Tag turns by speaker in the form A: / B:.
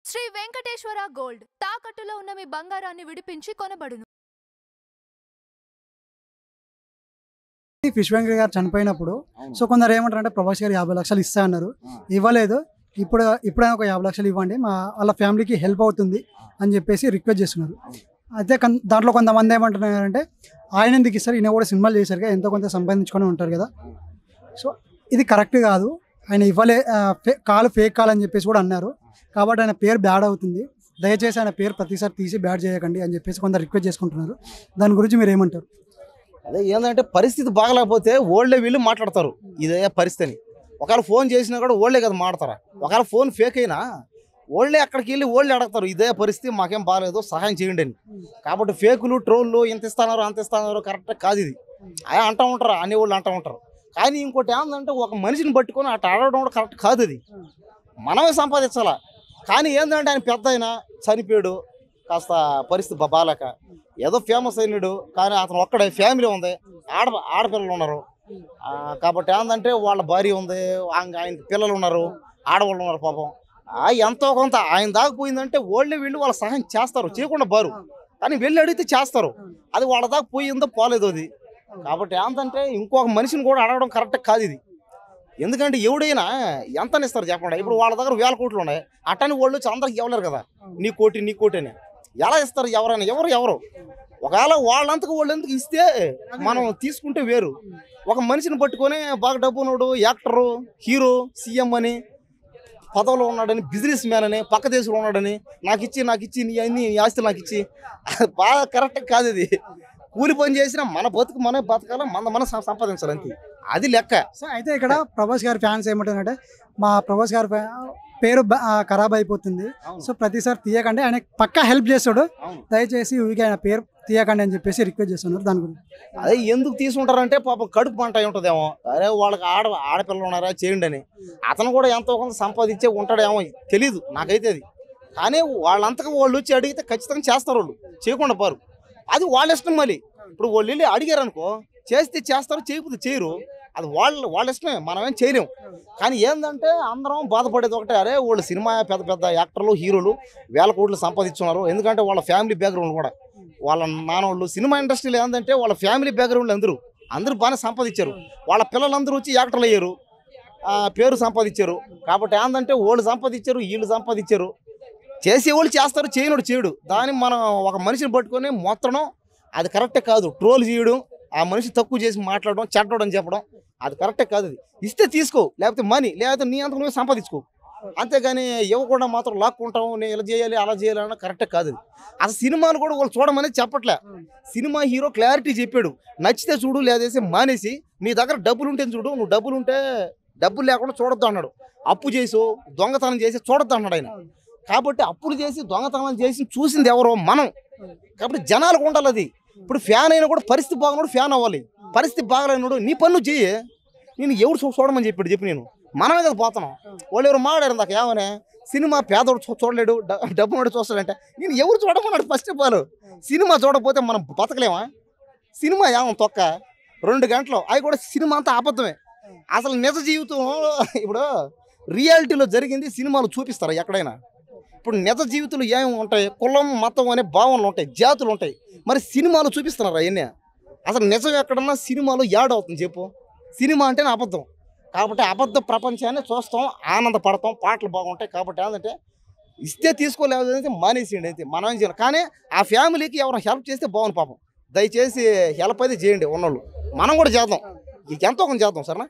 A: Shri Venkateswara gold తాకట్టులో ఉన్న మీ బంగారాన్ని విడిపించి కొనబడును.
B: ఫిష్ వెంకట గారు చనిపోయినప్పుడు సో కొందరు ఏమంటారంటే ప్రభాస్ గారు 50 లక్షలు ఇస్తా అన్నారు, ఇవ్వలేదు, ఇప్పుడైనా ఒక 50 లక్షలు ఇవ్వండి, వాళ్ళ ఫ్యామిలీకి హెల్ప్ అవుతుంది అని చెప్పేసి రిక్వెస్ట్ చేస్తున్నారు. అయితే దాంట్లో కొంతమంది ఏమంటున్నారంటే ఆయన ఎందుకు ఇస్తారు, ఈయన కూడా సినిమాలు చేశారు కదా, ఎంతో కొంత సంపాదించుకొని ఉంటారు కదా, సో ఇది కరెక్ట్ కాదు, ఆయన ఇవ్వలే, ఫేక్ కాల్ అని చెప్పేసి కూడా అన్నారు. కాబట్టి ఆయన పేరు బ్యాడ్ అవుతుంది, దయచేసి ఆయన పేరు ప్రతిసారి తీసి బ్యాడ్ చేయకండి అని చెప్పేసి కొందరు రిక్వెస్ట్ చేసుకుంటున్నారు. దాని గురించి మీరు ఏమంటారు?
C: అదే ఏంటంటే పరిస్థితి బాగలేకపోతే ఓల్డే వీళ్ళు మాట్లాడతారు ఇదే పరిస్థితి అని. ఒకవేళ ఫోన్ చేసినా కూడా ఓల్డే కదా మాడతారా, ఒకవేళ ఫోన్ ఫేక్ అయినా ఓల్డే అక్కడికి వెళ్ళి ఓల్డే అడగతారు ఇదే పరిస్థితి మాకేం బాగాలేదు సహాయం చేయండి అని. కాబట్టి ఫేకులు ట్రోళ్ళు ఇంత ఇస్తున్నారు అంత ఇస్తున్నారు కరెక్ట్ కాదు, ఇది అలా అంటూ ఉంటారు, అన్ని వాళ్ళు అంటూ ఉంటారు. కానీ ఇంకోటి ఏంటంటే ఒక మనిషిని పట్టుకొని అట్లా అడగడం కూడా కరెక్ట్ కాదు, అది మనమే సంపాదించాలా. కానీ ఏంటంటే ఆయన పెద్ద అయినా చనిపోయాడు, కాస్త పరిస్థితి బాగాలేక ఏదో ఫేమస్ అయినాడు, కానీ అతను ఒక్కడే ఫ్యామిలీ ఉంది, ఆడపిల్లలు ఉన్నారు. కాబట్టి ఏంటంటే వాళ్ళ భార్య ఉంది, ఆయన పిల్లలు ఉన్నారు, ఆడవాళ్ళు ఉన్నారు. పాపం ఎంతో కొంత ఆయన దాకపోయిందంటే ఓళ్ళే వీళ్ళు వాళ్ళ సహాయం చేస్తారు, చేయకుండా బారు, కానీ వెళ్ళి అడిగితే చేస్తారు. అది వాళ్ళ దాకా పోయిందో పోలేదు అది. కాబట్టి ఏంటంటే ఇంకొక మనిషిని కూడా అడగడం కరెక్ట్ కాదు ఇది. ఎందుకంటే ఎవడైనా ఎంత ఇస్తారు చెప్పండి. ఇప్పుడు వాళ్ళ దగ్గర 1000 కోట్లు ఉన్నాయి, అట్టని వాళ్ళు వచ్చి అందరికి ఇవ్వలేరు కదా, నీ కోటి అని ఎలా ఇస్తారు ఎవరైనా? ఎవరు ఒకవేళ వాళ్ళంతకు వాళ్ళు ఎందుకు ఇస్తే మనం తీసుకుంటే వేరు. ఒక మనిషిని పట్టుకొని బాగా డబ్బునోడు, యాక్టరు, హీరో, సీఎం అని పదవిలో ఉన్నాడని, బిజినెస్ మ్యాన్ అని, పక్క దేశంలో ఉన్నాడని నాకు ఇచ్చి నీ అన్ని ఆస్తులు నాకు ఇచ్చి బాగా కరెక్ట్ కాదు. ఇది కూలి పని చేసినా మన బతుకు మనమే బతకాల, మనం సంపాదించాలి అంతే, అది లెక్క.
B: సో అయితే ఇక్కడ ప్రభాస్ గారి ఫ్యాన్స్ ఏమంటారంటే మా ప్రభాస్ గారి పేరు ఖరాబ్ అయిపోతుంది, సో ప్రతిసారి తీయకండి, ఆయన పక్కా హెల్ప్ చేస్తాడు, దయచేసి ఊరికే ఆయన పేరు తీయకండి అని చెప్పేసి రిక్వెస్ట్ చేస్తున్నారు. దాని గురించి
C: అదే ఎందుకు తీసుకుంటారంటే పాపం కడుపు పంట అయి ఉంటుందేమో, అరే వాళ్ళకి ఆడపిల్లలు ఉన్నారా చేయండి అని. అతను కూడా ఎంతో కొంత సంపాదించే ఉంటాడేమో తెలీదు నాకైతే అది. కానీ వాళ్ళంతగా వాళ్ళు వచ్చి అడిగితే ఖచ్చితంగా చేస్తారు, వాళ్ళు చేయకుండా పారు, అది వాళ్ళ ఇష్టం. మళ్ళీ ఇప్పుడు వాళ్ళు వెళ్ళి అడిగారు అనుకో, చేస్తే చేస్తారు, చేయకపోతే చేయరు, అది వాళ్ళ ఇష్టమే, మనమేం చేయలేము. కానీ ఏంటంటే అందరం బాధపడేది ఒకటే, అరే వాళ్ళు సినిమా పెద్ద యాక్టర్లు, హీరోలు 1000 కోట్లు సంపాదించున్నారు. ఎందుకంటే వాళ్ళ ఫ్యామిలీ బ్యాక్గ్రౌండ్ కూడా, వాళ్ళ నాన్నోళ్ళు సినిమా ఇండస్ట్రీలో ఏంటంటే వాళ్ళ ఫ్యామిలీ బ్యాక్గ్రౌండ్ అందరూ బాగానే సంపాదించారు. వాళ్ళ పిల్లలందరూ వచ్చి యాక్టర్లు అయ్యారు, పేరు సంపాదించారు. కాబట్టి ఏంటంటే వాళ్ళు సంపాదించారు, వీళ్ళు సంపాదించారు. చేసేవాళ్ళు చేస్తారు, చేయనోడు చేయడు. దాన్ని మనం ఒక మనిషిని పట్టుకొని మొత్తడం అది కరెక్టే కాదు. ట్రోల్ చేయడం, ఆ మనిషి తక్కువ చేసి మాట్లాడడం, చెడ్డడం అని చెప్పడం అది కరెక్టే కాదు. అది ఇస్తే తీసుకో, లేకపోతే మనీ, లేకపోతే నీ అంతకు నువ్వే సంపాదించుకో, అంతేగాని ఇవ్వకుండా మాత్రం లాక్కుంటావు, నేను ఇలా చేయాలి అలా చేయాలి అన్న కరెక్టే కాదు. అది అసలు సినిమాలు కూడా వాళ్ళు చూడమనేది చెప్పట్లే. సినిమా హీరో క్లారిటీ చెప్పాడు, నచ్చితే చూడు, లేదేసి మానేసి నీ దగ్గర డబ్బులు ఉంటే చూడు, నువ్వు డబ్బులు లేకుండా చూడొద్దు అన్నాడు. అప్పు చేసో దొంగతనం చేసి చూడొద్దు అన్నాడు ఆయన. కాబట్టి అప్పులు చేసి దొంగతనం చేసి చూసింది ఎవరో మనం. కాబట్టి జనాలకు ఉండాలి అది. ఇప్పుడు ఫ్యాన్ అయినా కూడా పరిస్థితి బాగున్నాడు ఫ్యాన్ అవ్వాలి, పరిస్థితి బాగలేనాడు నీ పనులు చెయ్యి. నేను ఎవరు చూడమని చెప్పి నేను మనమే కదా పోతున్నాం. వాళ్ళు ఎవరు మాట్లాడారు నాకు ఏమనే, సినిమా పేదోడు చూడలేడు, డబ్బు నోడు చూస్తాడంటే నేను ఎవరు చూడమన్నాడు. ఫస్ట్ ఆఫ్ ఆల్ సినిమా చూడకపోతే మనం బతకలేమా? సినిమా ఏమో తొక్క 2 గంటలు, అవి కూడా సినిమా అంతా అబద్ధమే. అసలు నిజ జీవితం ఇప్పుడు రియాలిటీలో జరిగింది సినిమాలు చూపిస్తారు ఎక్కడైనా. ఇప్పుడు నిజ జీవితంలో ఏమి ఉంటాయి, కులం మతం అనే భావనలు ఉంటాయి, జాతులు ఉంటాయి, మరి సినిమాలు చూపిస్తున్నారు అవన్నీ. అసలు నిజం ఎక్కడన్నా సినిమాలో యాడ్ అవుతుంది చెప్పు? సినిమా అంటేనే అబద్ధం. కాబట్టి అబద్ధ ప్రపంచాన్ని చూస్తాం, ఆనందపడతాం, పాటలు బాగుంటాయి. కాబట్టి ఏంటంటే ఇస్తే తీసుకోలేదు మానేసేయండి అయితే, మనం ఏం చేయాలి. కానీ ఆ ఫ్యామిలీకి ఎవరైనా హెల్ప్ చేస్తే బాగుంది పాపం, దయచేసి హెల్ప్ అయితే చేయండి ఉన్నోళ్ళు, మనం కూడా చేద్దాం, ఎంతో కొంత చేద్దాం సరేనా.